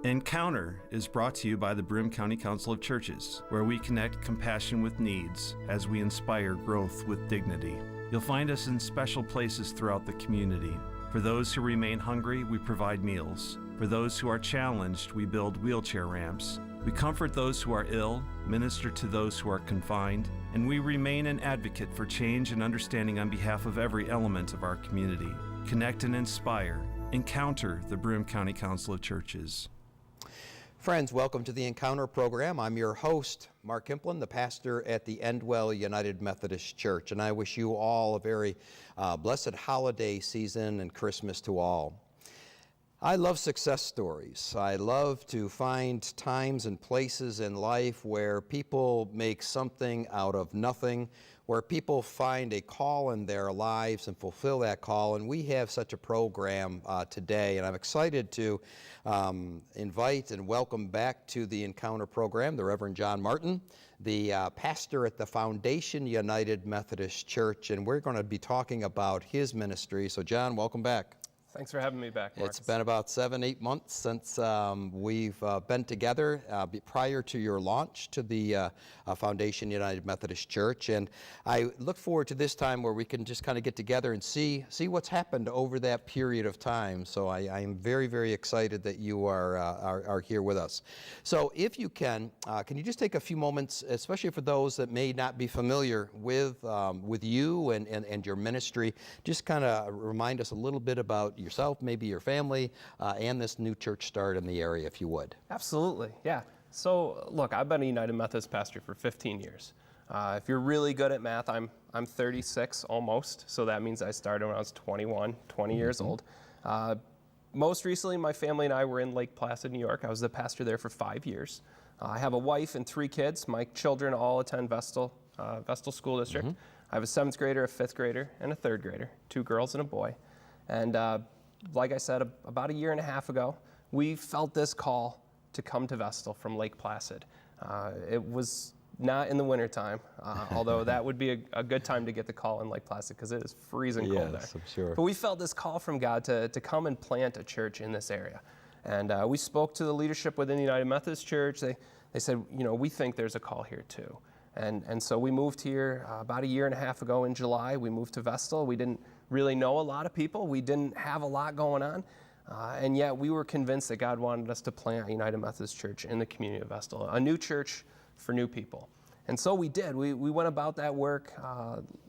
Encounter is brought to you by the Broome County Council of Churches, where we connect compassion with needs as we inspire growth with dignity. You'll find us in special places throughout the community. For those who remain hungry, we provide meals. For those who are challenged, we build wheelchair ramps. We comfort those who are ill, minister to those who are confined, and we remain an advocate for change and understanding on behalf of every element of our community. Connect and inspire. Encounter the Broome County Council of Churches. Friends, welcome to the Encounter program. I'm your host, Mark Kimpland, the pastor at the Endwell United Methodist Church, and I wish you all a very blessed holiday season and Christmas to all. I love success stories. I love to find times and places in life where people make something out of nothing, where people find a call in their lives and fulfill that call. And we have such a program today, and I'm excited to invite and welcome back to the Encounter program the Reverend John Martin, the pastor at the Foundation United Methodist Church, and we're going to be talking about his ministry. So John, welcome back. Thanks for having me back, Mark. It's been about 7-8 months since we've been together prior to your launch to the Foundation United Methodist Church, and I look forward to this time where we can just kind of get together and see what's happened over that period of time. So I am very, very excited that you are here with us. So if you can you just take a few moments, especially for those that may not be familiar with you and your ministry, just kind of remind us a little bit about yourself, maybe your family, and this new church start in the area, if you would. Absolutely, yeah. So, look, I've been a United Methodist pastor for 15 years. If you're really good at math, I'm 36 almost, so that means I started when I was 20 years old. Most recently, my family and I were in Lake Placid, New York. I was the pastor there for 5 years. I have a wife and 3 kids. My children all attend Vestal School District. I have a 7th grader, a 5th grader, and a 3rd grader, 2 girls and a boy. And like I said, about a year and a half ago, we felt this call to come to Vestal from Lake Placid. It was not in the wintertime, although that would be a good time to get the call in Lake Placid because it is freezing cold there. Yes, I'm sure. But we felt this call from God to come and plant a church in this area. And we spoke to the leadership within the United Methodist Church. They said, we think there's a call here too. And so we moved here about a year and a half ago in July. We moved to Vestal. We didn't really know a lot of people. We didn't have a lot going on. And yet we were convinced that God wanted us to plant a United Methodist Church in the community of Vestal, a new church for new people. And so we did. We went about that work.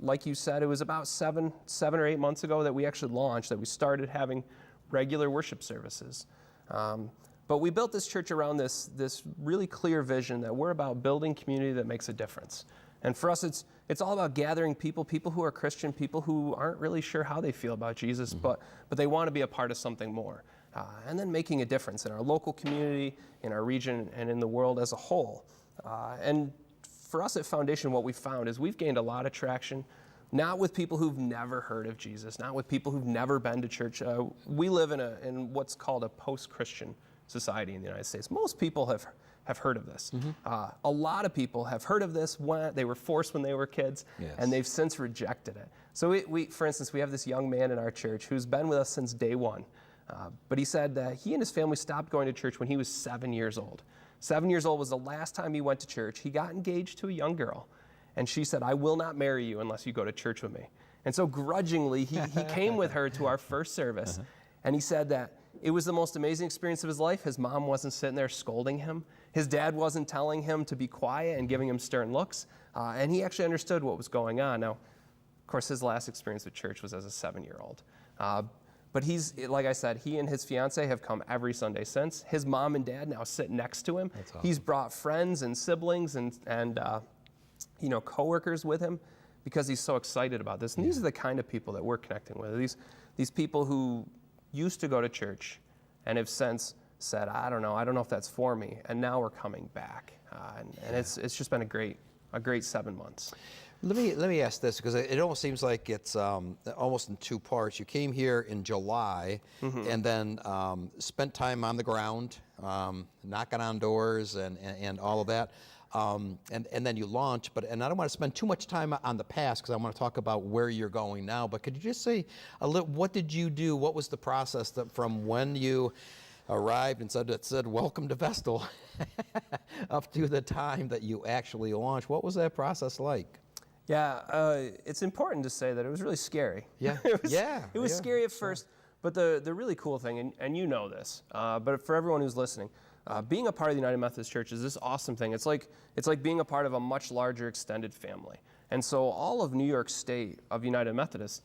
Like you said, it was about seven or 8 months ago that we actually launched, that we started having regular worship services. But we built this church around this really clear vision that we're about building community that makes a difference. And for us, it's all about gathering people who are Christian, people who aren't really sure how they feel about Jesus, but they want to be a part of something more. And then making a difference in our local community, in our region, and in the world as a whole. And for us at Foundation, what we found is we've gained a lot of traction, not with people who've never heard of Jesus, not with people who've never been to church. We live in what's called a post-Christian society in the United States. Most people have heard of this. A lot of people have heard of this when they were forced when they were kids, and they've since rejected it. So we, for instance, we have this young man in our church who's been with us since day one. But he said that he and his family stopped going to church when he was 7 years old. 7 years old was the last time he went to church. He got engaged to a young girl, and she said, "I will not marry you unless you go to church with me." And so grudgingly, he came with her to our first service, and he said that it was the most amazing experience of his life. His mom wasn't sitting there scolding him. His dad wasn't telling him to be quiet and giving him stern looks. And he actually understood what was going on. Now, of course, his last experience with church was as a 7-year-old. But like I said, he and his fiance have come every Sunday since. His mom and dad now sit next to him. That's awesome. He's brought friends and siblings and coworkers with him because he's so excited about this. And these are the kind of people that we're connecting with. These people who used to go to church and have since said, I don't know if that's for me, and now we're coming back. And it's just been a great 7 months. Let me ask this, because it almost seems like it's almost in 2 parts. You came here in July and then spent time on the ground, knocking on doors and all of that. And then you launch, and I don't want to spend too much time on the past because I want to talk about where you're going now, but could you just say a little, what did you do? What was the process from when you arrived and said, welcome to Vestal, up to the time that you actually launched. What was that process like? Yeah, it's important to say that it was really scary. Yeah, it was scary at first, but the really cool thing, and you know this, but for everyone who's listening, being a part of the United Methodist Church is this awesome thing. It's like being a part of a much larger extended family. And so all of New York State of United Methodist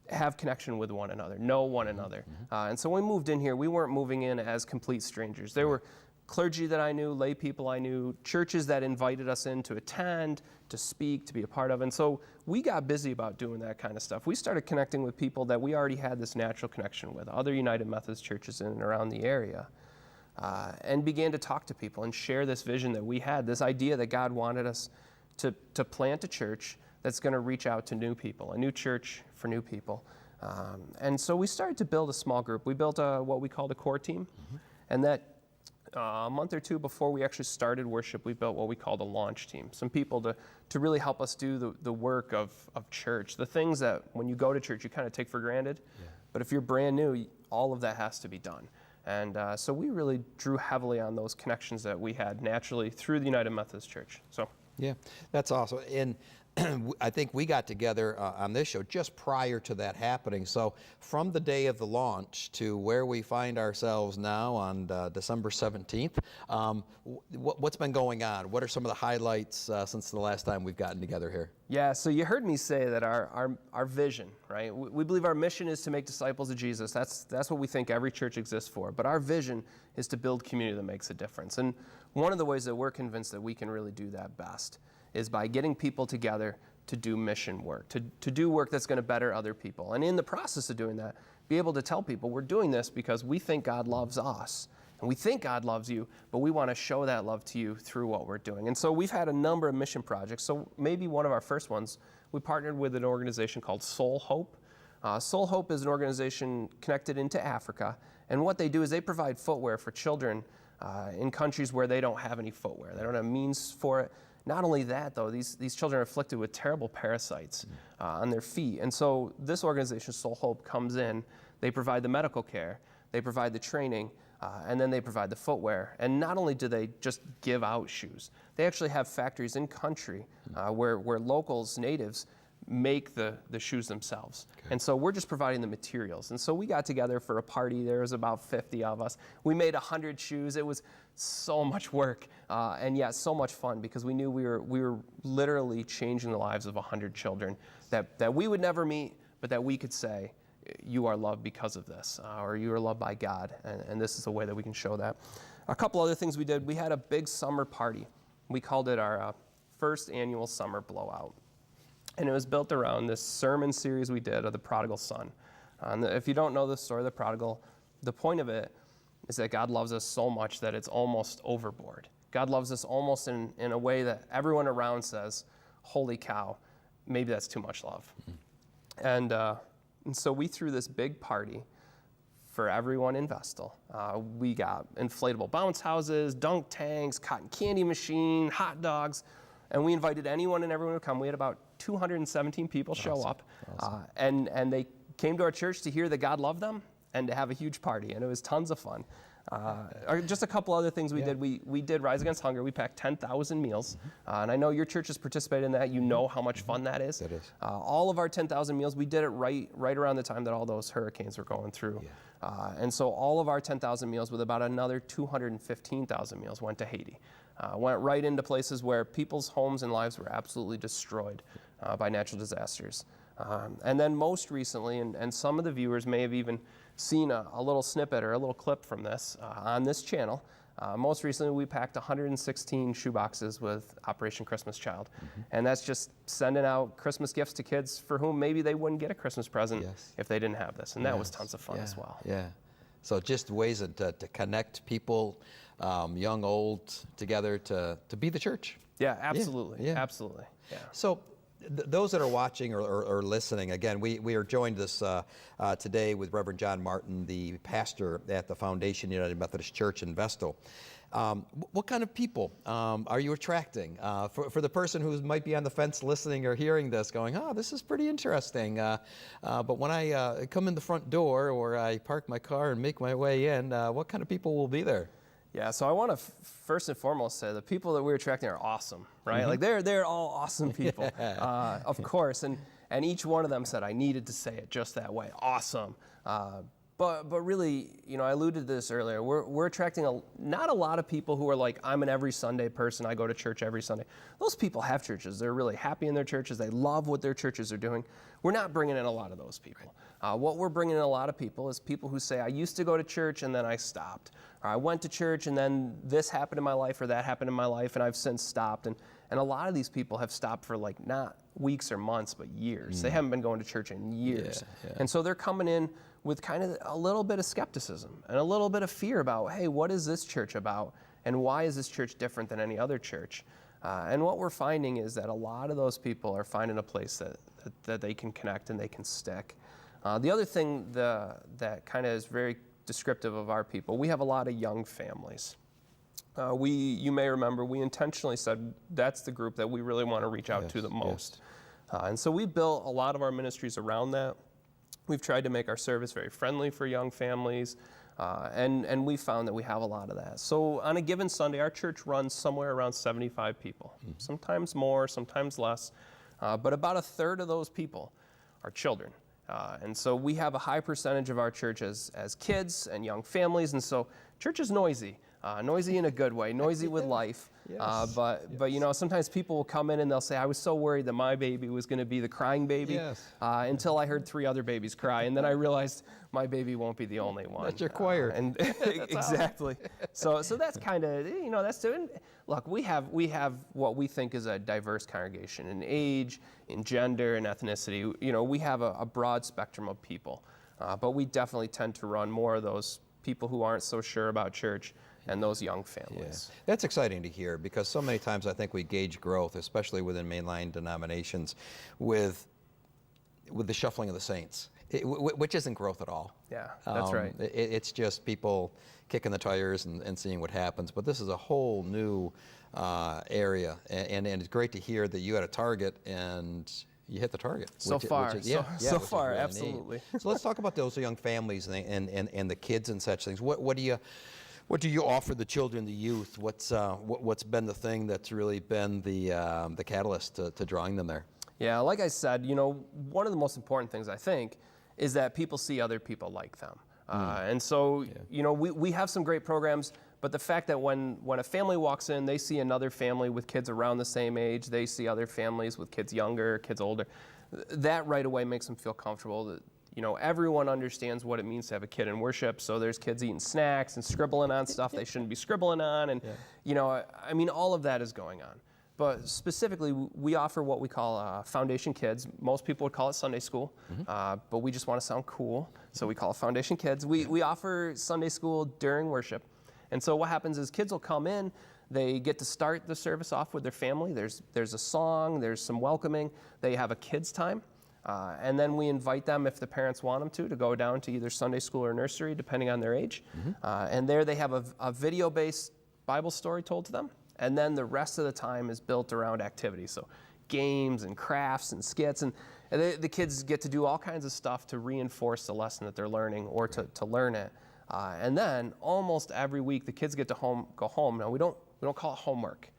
have connection with one another, know one another. And so when we moved in here, we weren't moving in as complete strangers. There were clergy that I knew, lay people I knew, churches that invited us in to attend, to speak, to be a part of. And so we got busy about doing that kind of stuff. We started connecting with people that we already had this natural connection with, other United Methodist churches in and around the area, and began to talk to people and share this vision that we had, this idea that God wanted us to plant a church that's going to reach out to new people, a new church for new people. And so we started to build a small group. We built what we called a core team, and that a month or two before we actually started worship, we built what we called a launch team. Some people to really help us do the work of church, the things that when you go to church you kind of take for granted. But if you're brand new, all of that has to be done. And so we really drew heavily on those connections that we had naturally through the United Methodist Church. So yeah, that's awesome. And I think we got together on this show just prior to that happening. So from the day of the launch to where we find ourselves now on December 17th, what's been going on? What are some of the highlights since the last time we've gotten together here? Yeah, so you heard me say that our vision, right? We believe our mission is to make disciples of Jesus. That's what we think every church exists for. But our vision is to build community that makes a difference. And one of the ways that we're convinced that we can really do that best is by getting people together to do mission work, to do work that's going to better other people. And in the process of doing that, be able to tell people we're doing this because we think God loves us. And we think God loves you, but we want to show that love to you through what we're doing. And so we've had a number of mission projects. So maybe one of our first ones, we partnered with an organization called Soul Hope. Soul Hope is an organization connected into Africa. And what they do is they provide footwear for children in countries where they don't have any footwear. They don't have means for it. Not only that, though, these children are afflicted with terrible parasites on their feet. And so this organization, Soul Hope, comes in. They provide the medical care. They provide the training. And then they provide the footwear. And not only do they just give out shoes, they actually have factories in country where locals, natives, make the shoes themselves. Okay. And so we're just providing the materials. And so we got together for a party. There was about 50 of us. We made 100 shoes. It was so much work and yet so much fun because we knew we were literally changing the lives of 100 children that we would never meet, but that we could say, you are loved because of this, or you are loved by God, and this is a way that we can show that. A couple other things we did. We had a big summer party. We called it our first annual summer blowout. And it was built around this sermon series we did of the prodigal son. If you don't know the story of the prodigal, the point of it is that God loves us so much that it's almost overboard. God loves us almost in a way that everyone around says, holy cow, maybe that's too much love. Mm-hmm. And so we threw this big party for everyone in Vestal. We got inflatable bounce houses, dunk tanks, cotton candy machine, hot dogs, and we invited anyone and everyone to come. We had about 217 people show up, and they came to our church to hear that God loved them and to have a huge party, and it was tons of fun. Just a couple other things we did. We did Rise Against Hunger. We packed 10,000 meals, and I know your church has participated in that. You know how much fun that is. That is. All of our 10,000 meals, we did it right around the time that all those hurricanes were going through. Yeah. And so all of our 10,000 meals, with about another 215,000 meals, went to Haiti. Went right into places where people's homes and lives were absolutely destroyed by natural disasters. And then most recently, and some of the viewers may have even seen a little snippet or a little clip from this on this channel. Most recently, we packed 116 shoeboxes with Operation Christmas Child. Mm-hmm. And that's just sending out Christmas gifts to kids for whom maybe they wouldn't get a Christmas present if they didn't have this. And that was tons of fun as well. Yeah. So just ways to connect people, young, old, together to be the church. Yeah, absolutely. Yeah. Absolutely. Yeah. So Those that are watching or listening, again, we are joined today with Reverend John Martin, the pastor at the Foundation United Methodist Church in Vestal. What kind of people are you attracting? For the person who might be on the fence listening or hearing this going, oh, this is pretty interesting. But when I come in the front door or I park my car and make my way in, what kind of people will be there? Yeah, so I want to first and foremost say the people that we're attracting are awesome, right? Like they're all awesome people, of course. And each one of them said, I needed to say it just that way, awesome. But really, I alluded to this earlier. We're attracting not a lot of people who are like, I'm an every Sunday person. I go to church every Sunday. Those people have churches. They're really happy in their churches. They love what their churches are doing. We're not bringing in a lot of those people. What we're bringing in a lot of people is people who say, I used to go to church and then I stopped. Or I went to church and then this happened in my life or that happened in my life and I've since stopped. And a lot of these people have stopped for like not weeks or months, but years. They haven't been going to church in years. Yeah. And so they're coming in with kind of a little bit of skepticism and a little bit of fear about, hey, what is this church about? And why is this church different than any other church? And what we're finding is that a lot of those people are finding a place that they can connect and they can stick. The other thing that kind of is very descriptive of our people, we have a lot of young families. You may remember, we intentionally said that's the group that we really want to reach out to the most. And so we built a lot of our ministries around that. We've tried to make our service very friendly for young families, and we found that we have a lot of that. So on a given Sunday, our church runs somewhere around 75 people, sometimes more, sometimes less, but about a third of those people are children. And so we have a high percentage of our church as kids and young families, and so church is noisy. Noisy in a good way, noisy with life. But sometimes people will come in and they'll say, I was so worried that my baby was going to be the crying baby until I heard 3 other babies cry. And then I realized my baby won't be the only one. That's your choir. And exactly. So that's kind of, that's doing. Look, we have what we think is a diverse congregation in age, in gender, and ethnicity. We have a broad spectrum of people. But we definitely tend to run more of those people who aren't so sure about church and those young families. Yeah. That's exciting to hear, because so many times I think we gauge growth, especially within mainline denominations, with the shuffling of the saints, which isn't growth at all. Yeah, that's right. It's just people kicking the tires and seeing what happens. But this is a whole new area, and it's great to hear that you had a target and you hit the target. So far, really absolutely. So let's talk about those young families and the kids and such things. What do you offer the children, the youth? What's been the thing that's really been the catalyst to drawing them there? Yeah, like I said, one of the most important things I think is that people see other people like them. And so, we have some great programs, but the fact that when a family walks in, they see another family with kids around the same age, they see other families with kids younger, kids older, that right away makes them feel comfortable that, everyone understands what it means to have a kid in worship. So there's kids eating snacks and scribbling on stuff they shouldn't be scribbling on. And, all of that is going on. But specifically, we offer what we call Foundation Kids. Most people would call it Sunday school, but we just want to sound cool. So we call it Foundation Kids. We offer Sunday school during worship. And so what happens is kids will come in. They get to start the service off with their family. There's a song. There's some welcoming. They have a kids' time. And then we invite them, if the parents want them to go down to either Sunday school or nursery, depending on their age. And there they have a video-based Bible story told to them. And then the rest of the time is built around activities. So games and crafts and skits. And the kids get to do all kinds of stuff to reinforce the lesson that they're learning or to learn it. And then almost every week, the kids get to go home. Now, we don't call it homework,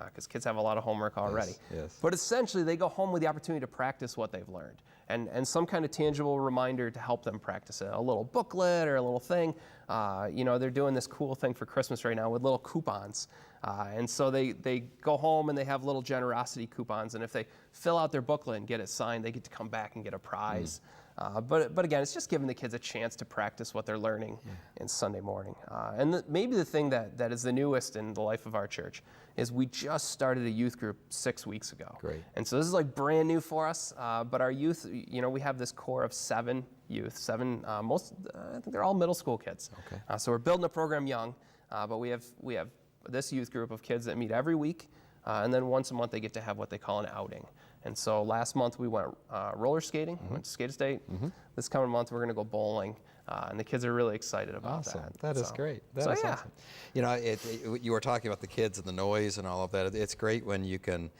because kids have a lot of homework already. Yes. But essentially, they go home with the opportunity to practice what they've learned and some kind of tangible reminder to help them practice it. A little booklet or a little thing. They're doing this cool thing for Christmas right now with little coupons. And so they go home and they have little generosity coupons. And if they fill out their booklet and get it signed, they get to come back and get a prize. But again, it's just giving the kids a chance to practice what they're learning in Sunday morning. And maybe the thing that is the newest in the life of our church is we just started a youth group 6 weeks ago. Great. And so this is like brand new for us. But our youth, we have this core of 7 youth, I think they're all middle school kids. Okay. So we're building a program young, but we have this youth group of kids that meet every week. And then once a month they get to have what they call an outing. And so last month we went roller skating, went to skate estate. This coming month we're going to go bowling, and the kids are really excited about that. That is great. That is awesome. You know, you were talking about the kids and the noise and all of that. It's great when you can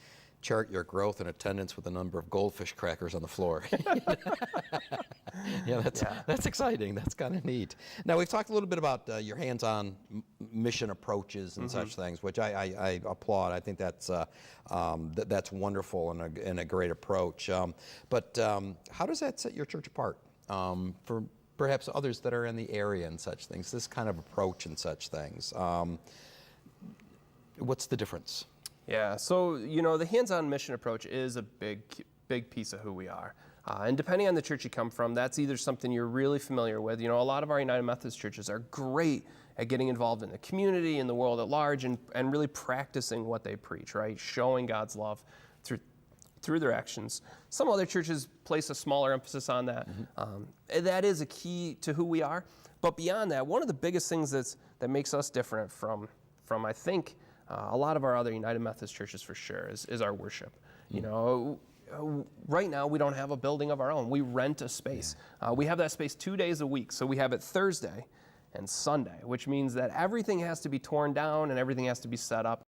chart your growth and attendance with the number of goldfish crackers on the floor. That's exciting. That's kind of neat. Now, we've talked a little bit about your hands-on mission approaches and such things, which I applaud. I think that's wonderful and a great approach. But how does that set your church apart for perhaps others that are in the area and such things, this kind of approach and such things? What's the difference? Yeah, so, you know, the hands-on mission approach is a big piece of who we are. And depending on the church you come from, that's either something you're really familiar with. You know, a lot of our United Methodist churches are great at getting involved in the community, in the world at large, and really practicing what they preach, right? Showing God's love through their actions. Some other churches place a smaller emphasis on that. That is a key to who we are. But beyond that, one of the biggest things that makes us different from I think, a lot of our other United Methodist churches for sure is our worship. You know, right now we don't have a building of our own. We rent a space. We have that space 2 days a week. So we have it Thursday and Sunday, which means that everything has to be torn down and everything has to be set up